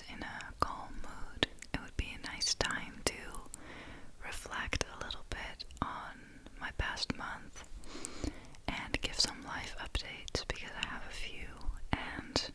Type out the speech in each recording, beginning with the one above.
is in a calm mood, it would be a nice time to reflect a little bit on my past month and give some life updates because I have a few, and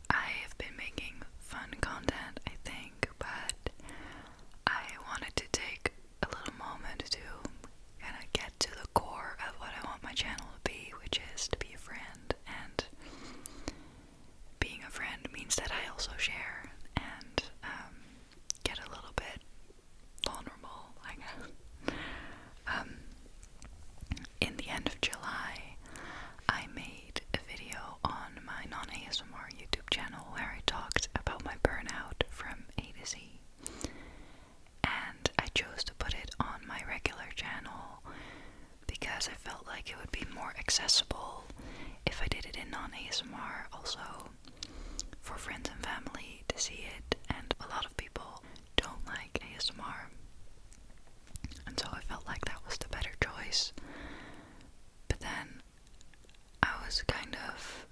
I have been making fun content, I think, but I wanted to take a little moment to kind of get to the core of what I want my channel to be, which is to be a friend, and being a friend means that I also share and get a little bit vulnerable, I guess. In the end of July, I made a video on my non-ASMR YouTube channel where I talked about my burnout from A to Z, and I chose to put it on my regular channel because I felt like it would be more accessible if I did it in non-ASMR, also for friends and family to see it, and a lot of people don't like ASMR, and so I felt like that was the better choice. But then I was kind of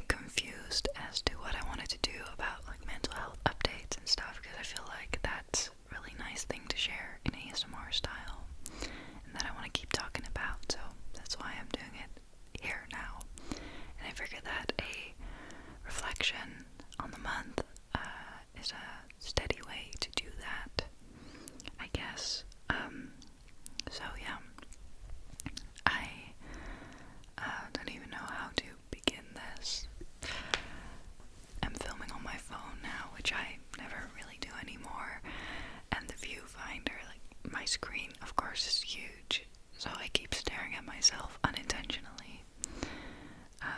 confused as to what I wanted to do about like mental health updates and stuff, because I feel like that's a really nice thing to share in ASMR style and that I want to keep talking about, so that's why I'm doing it here now. And I figured that a reflection on the month is a steady way to do that, I guess. So yeah, I don't even know how to begin this. I'm filming on my phone now, which I never really do anymore, and the viewfinder, like my screen, of course, is huge, so I keep staring at myself unintentionally.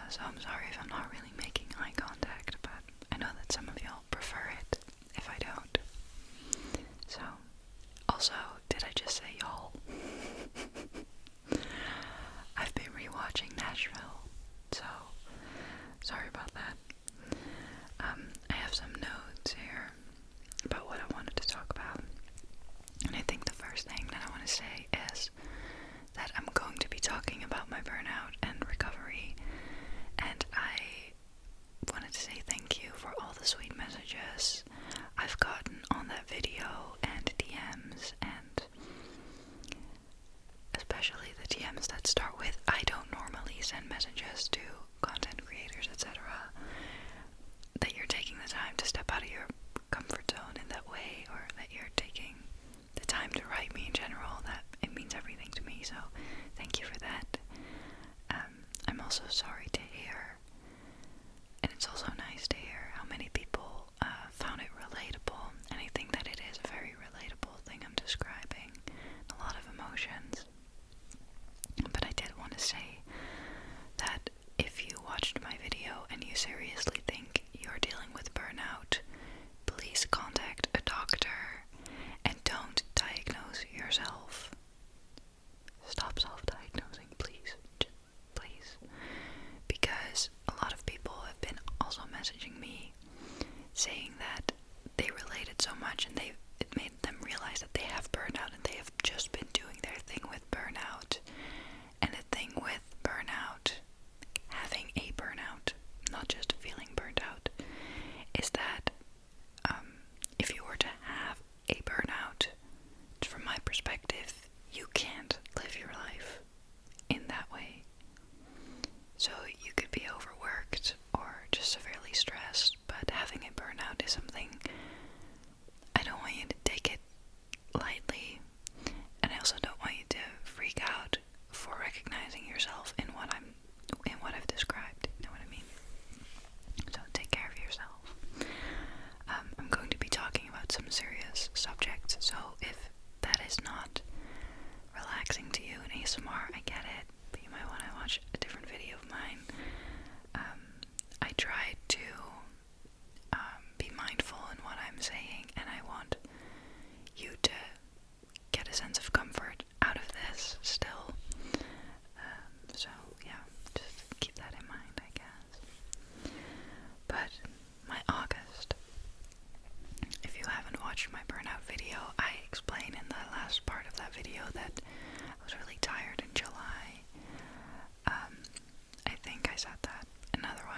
So I'm sorry if I'm not really making eye contact, but I know that some of y'all prefer it if I don't. So, also, did I just say y'all? I've been rewatching Nashville, so sorry about that. I have some notes here about what I wanted to talk about, and I think the first thing that I want to say is that I'm going to be talking about my burnout and recovery, and I wanted to say thank you for all the sweet messages I've gotten on that video and DMs, and especially the DMs that start with "I don't normally send messages to content creators, etc." That you're taking the time to step out of your comfort zone in that way, or that you're taking the time to write me in general. That it means everything to me, so thank you for that. I'm also sorry to hear, and it's also nice to hear how many people found it relatable, and I think that it is a very relatable thing I'm describing, a lot of emotions. But I did want to say that if you watched my video and you seriously think you're dealing with burnout, please contact a doctor and don't diagnose yourself. Stop self-diagnosing, please. Please. Because a lot of people have been also messaging me saying that they related so much and it made them realize that they have burnout, and they have just been doing their thing with burnout. And the thing with burnout, having a burnout, not just feeling burnt out, is that if you were to have a burnout, from my perspective, you can't live your life in that way. So you could be overworked or just severely stressed, but having a burnout is something I don't want you to take it lightly, and I also don't want you to freak out for recognizing yourself in what I've described. You know what I mean? So take care of yourself. I'm going to be talking about some serious subjects, so if that is not relaxing to you in ASMR, I get it, but you might want to watch a different video of mine. I tried to be mindful in what I'm saying, and I want you to get a sense of comfort out of this still. So yeah, just keep that in mind, I guess. But my August, if you haven't watched my burnout video, I explain in the last part of that video that I was really tired in July. I think I said that, and otherwise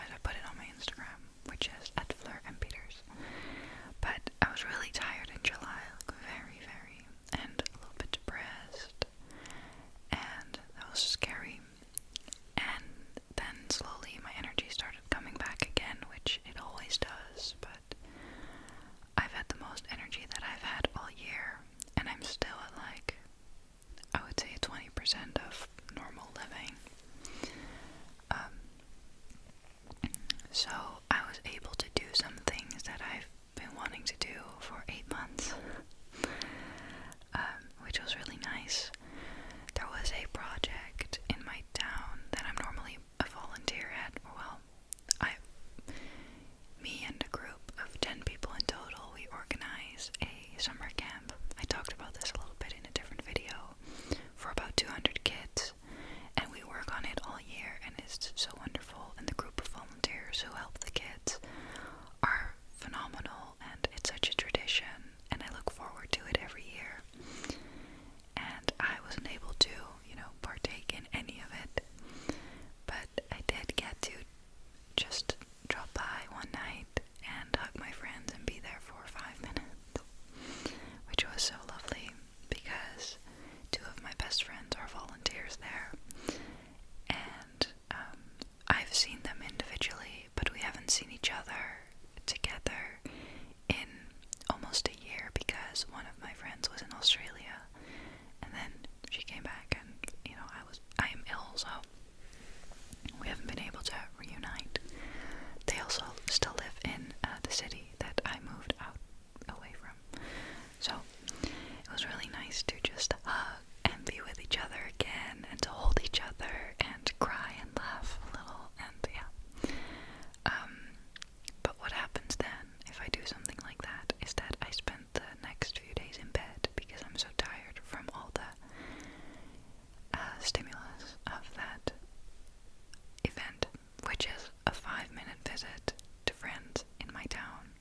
visit to friends in my town.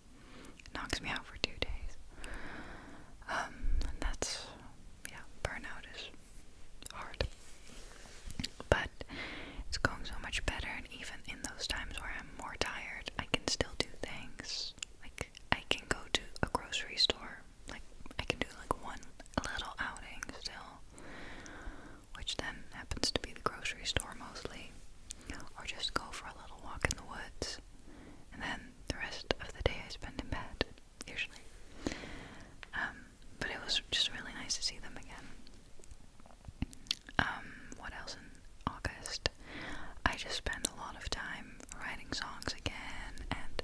It knocks me out for 2 days. And that's, yeah, burnout is hard. But it's going so much better, and even in those times where I'm more tired, I can still do things. Like, I can go to a grocery store. Like, I can do like one little outing still, which then happens to be the grocery store mostly, or just go for a little walk in the woods, and then the rest of the day I spend in bed, usually. But it was just really nice to see them again. What else in August? I just spent a lot of time writing songs again, and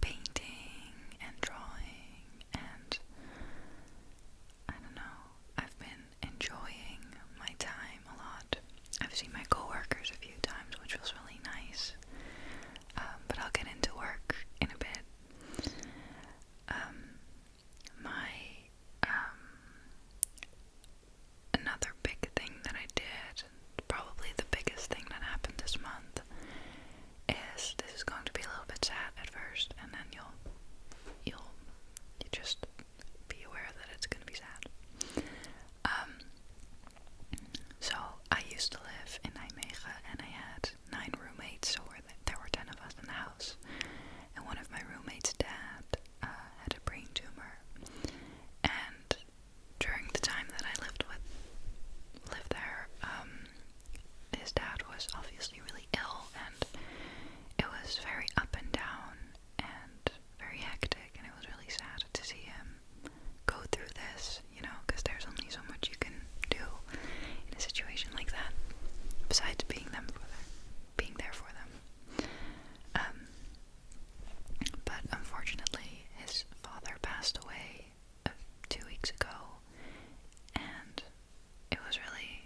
painting, and drawing, and I don't know, I've been enjoying my time a lot. I've seen my coworkers a few times, which was really nice. But I'll get into work in a bit. Another big thing that I did, probably the biggest thing that happened this month, is, this is going to be a little bit sad at first, and then you just be aware that it's going to be sad. So I used to live in Nijmegen, and I had 9 roommates, so there were 10 of us in the house. And one of my roommates' dad had a brain tumor, and during the time that I lived there, his dad was obviously really ill, and it was very up and down and very hectic, and it was really sad to see him go through this, because there's only so much you can do in a situation like that, besides being there for them. But unfortunately, his father passed away 2 weeks ago, and it was really,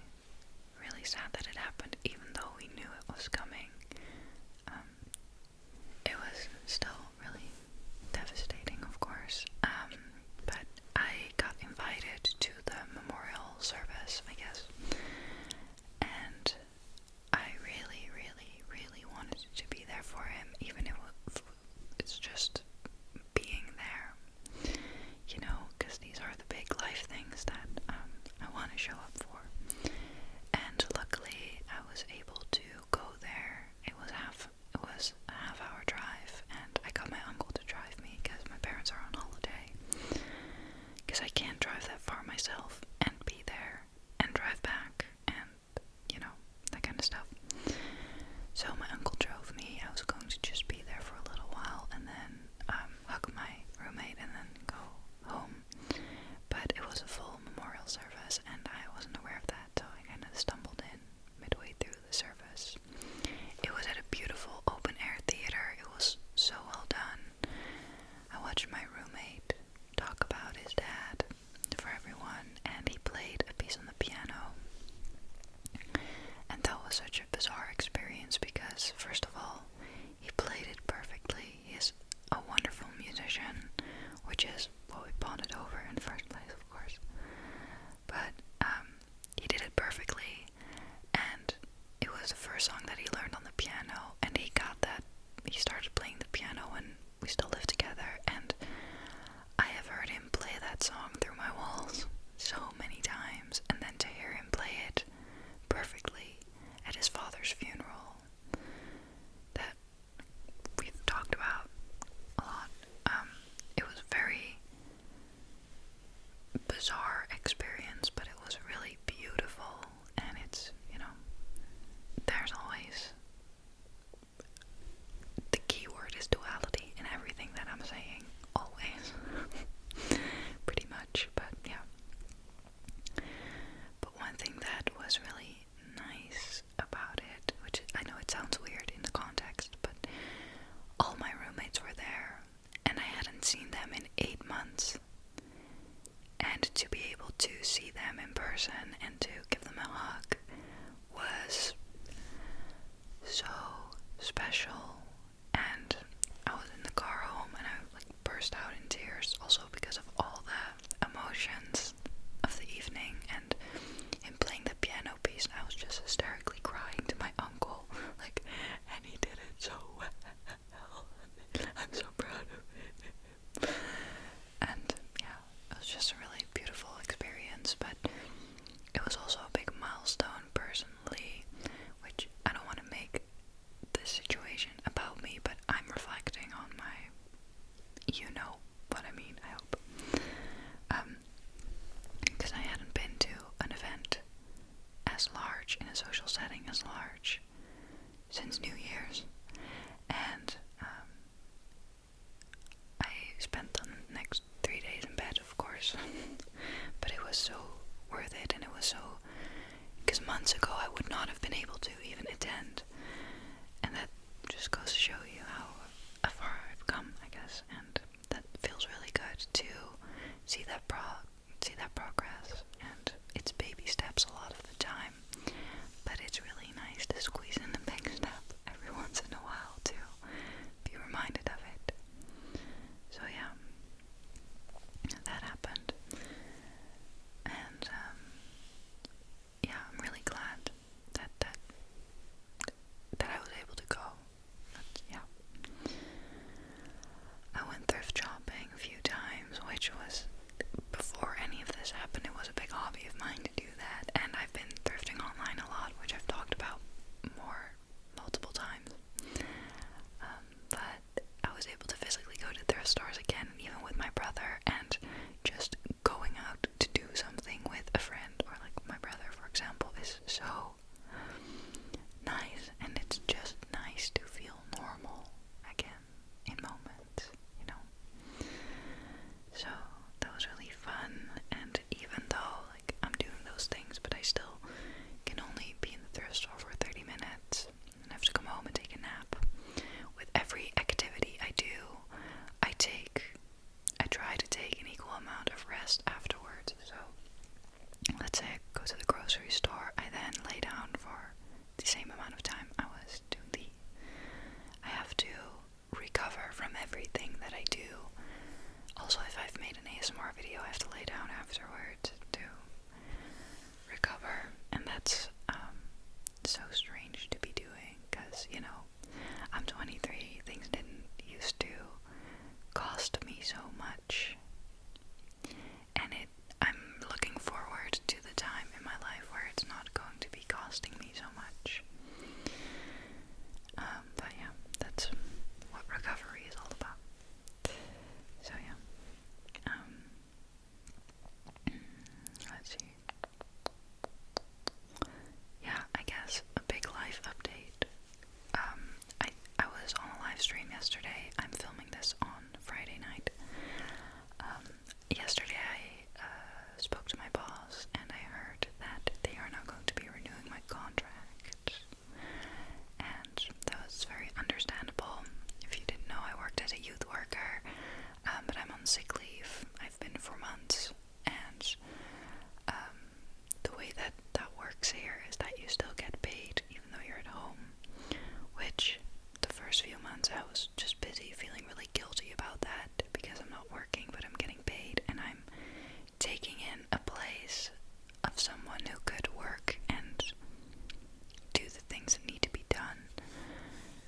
really sad that it happened, even though we knew it was coming. It was still really devastating, of course, but I got invited to the memorial service, I guess, and I really, really, really wanted to be there for him, even if it's just being there, because these are the big life things that I want to show up for. And luckily, I was able to go there. It was a half-hour drive, and I got my uncle to drive me because my parents are on holiday. Because I can't drive that far myself and be there and drive back, and that kind of stuff. So my uncle drove me. I was going to just be there for a little while and then hug my roommate and then go home. But it was a full memorial service, and I wasn't aware of that, so I kind of stumbled in midway through the service. It was at a beautiful open-air theater. It was so well done. I watched my roommate talk about his dad for everyone, and he played a piece on the piano. And that was such a bizarre experience because, first of all, he played it perfectly. He is a wonderful musician, which is what we bonded over in the first place, of course. But he did it perfectly, and it was the first song that he learned on the piano, and he started playing the piano when we still lived together, and I have heard him play that song through my walls so many times, and then to hear him play it perfectly at his father's funeral, that we've talked about a lot. It was a very bizarre experience, but it was really beautiful, and it's, there's always, the key word is duality in everything that I'm saying, always, pretty much, but yeah. But one thing that was really nice about it, which I know it sounds weird in the context, but all my roommates were there, and I hadn't seen them in 8 months, and to be able to see them in person and to give them a hug was so special. And I was in the car home, and I burst out in tears, also because of all the emotions of the evening, and him playing the piano piece. I was just hysterically crying to my uncle, and he did it so well. on sick leave. I've been for months, and the way that works here is that you still get paid even though you're at home, which the first few months I was just busy feeling really guilty about that because I'm not working but I'm getting paid, and I'm taking in a place of someone who could work and do the things that need to be done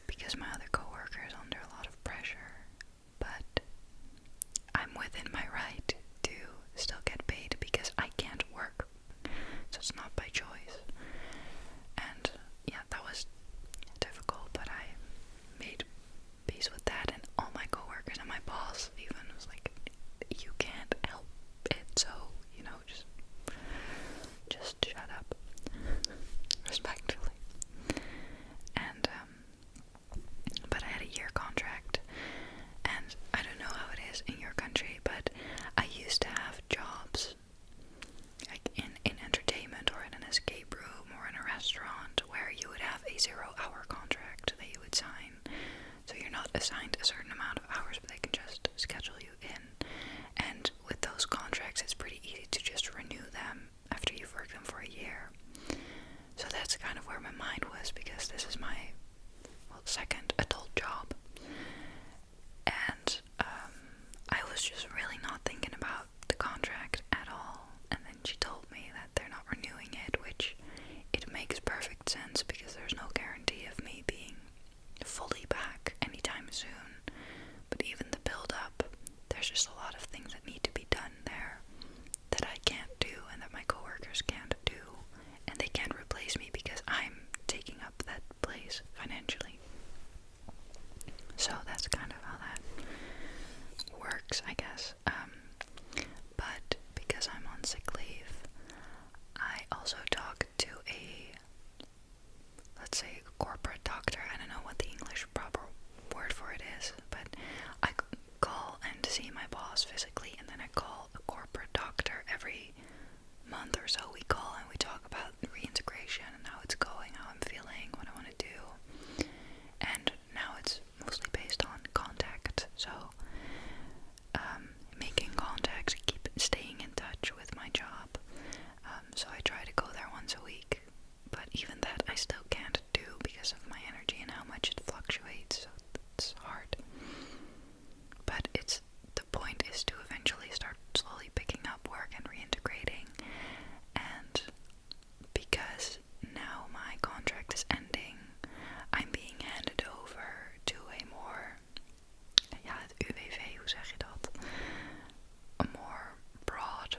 because my other coworker is under a lot of pressure. But I'm within my right to still get paid because I can't work, so it's not by choice. And yeah, that was difficult, but I made peace with that, and all my coworkers and my boss even was like, you can't help it, so just shut up. Respectfully. And but I had a year contract, and I don't know how it is in your country, but I used to have jobs like in entertainment or in an escape room or in a restaurant where you would have a 0-hour contract that you would sign. So you're not assigned a certain amount of hours, but they can just schedule you in. And with those contracts, it's pretty easy to just renew them after you've worked them for a year. So that's kind of where my mind was, because this is my second adult job. And I was just really not thinking about the contract at all. And then she told me that they're not renewing it, which it makes perfect sense because there's no guarantee of me being fully back anytime soon. But even the build up, there's just a lot of things that need to be done there that I can't do and that my coworkers can't do, and they can't replace me because I'm taking up that place financially. So that's kind of how that works, I guess. But because I'm on sick leave, I also talk to let's say a corporate doctor. I don't know what the English proper word for it is, but I call and see my boss physically, and then I call a corporate doctor every month or so. We call and we talk about reintegration and how it's going, how I'm feeling, what I want to do. And now it's mostly based on contact, so making contact, staying in touch with my job. So I try to go there once a week, but even that I still can't do because of my energy and how much it fluctuates, so it's hard. But the point is to eventually start slowly picking up work and reintegrating, and because now my contract is ending, I'm being handed over to a more, het UWV, hoe zeg je dat? A more broad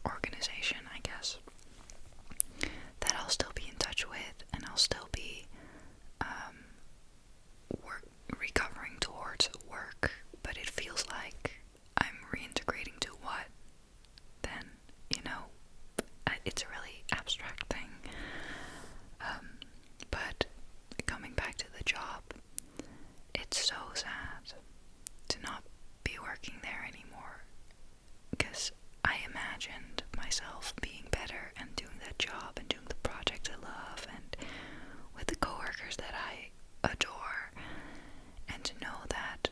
organization, I guess, that I'll still be in touch with, and I'll still be recovering towards work, but it feels like I'm reintegrating to what then, it's a really abstract thing. But coming back to the job, it's so sad to not be working there anymore, because I imagined myself being better and doing that job and doing the project I love and with the coworkers that I adore, and to know that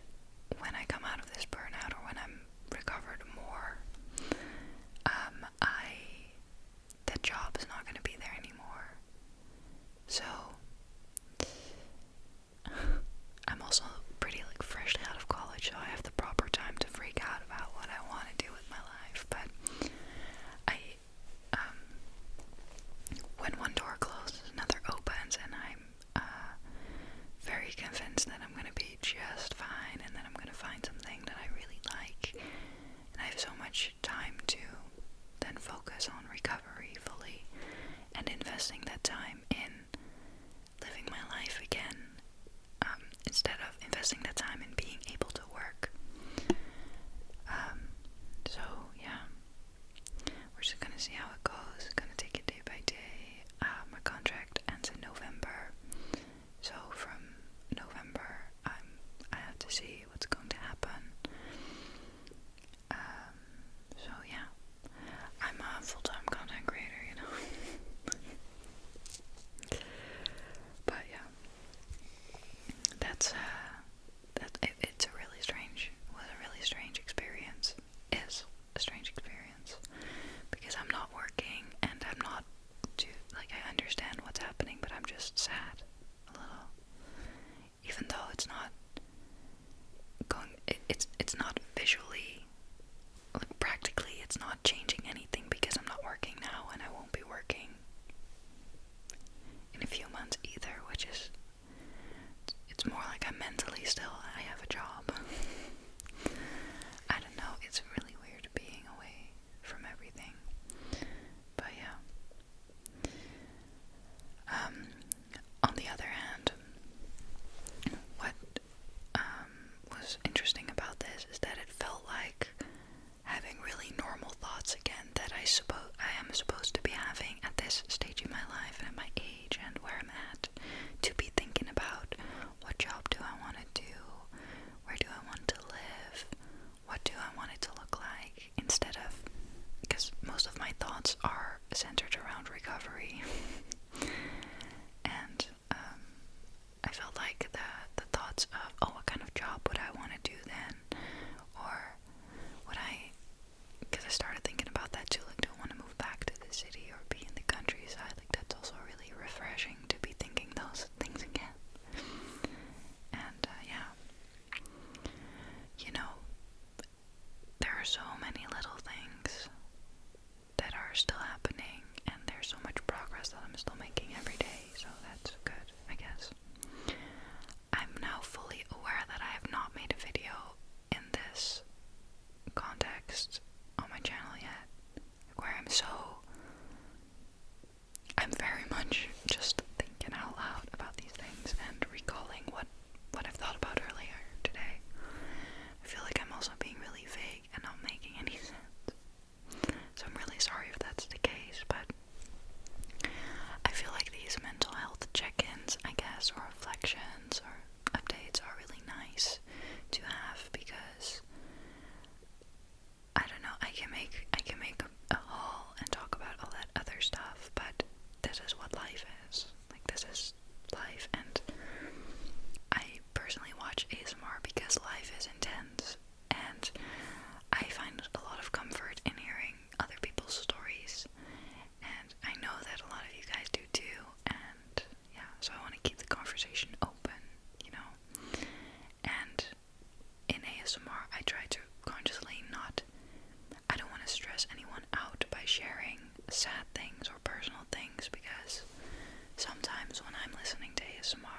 when I come out of this burnout or when I'm recovered more, that job is not going to be there anymore. So I'm also pretty freshly out of college, so I have the proper time to freak out about what I want to do with my life. But when one door closes, another opens, and I'm very still, I have a job. I don't know, it's really weird being away from everything. But yeah. On the other hand, what was interesting about this is that it felt like having really normal thoughts again that I am supposed to be having at this stage in my life and at my age and where I'm at, to be thinking about what job do I want to do, where do I want to live, what do I want it to look like, instead of, because most of my thoughts are centered around recovery. And I felt like the thoughts of, oh, what kind of job would I want to do then, or would I, because I started thinking about that too, like, do I want to move back to the city or be in the countryside? Like, that's also really refreshing to be thinking those things again. And yeah, you know, there are so many little things that are still happening, and there's so much progress that I'm still making every day, so that's good, I guess. I'm now fully aware that I have not made a video in this context on my channel yet, where I'm very much just thinking out loud about these things and recalling what I've thought about earlier today. I feel like I'm also being really vague and not making any sense. So I'm really sorry if that's the case, but I feel like these mental health check-ins, I guess, or reflections or updates are really nice to have, because I don't know, I can make a haul and talk about all that other stuff, but this is what life is. Like, this is life, and I personally watch ASMR because life is intense, and I find a lot of comfort in hearing other people's stories, and I know that a lot of you guys do too, and yeah, so I want to keep the conversation open, you know. And in ASMR, I try to consciously I don't want to stress anyone out by sharing sad things or personal things, because sometimes when I'm listening to ASMR,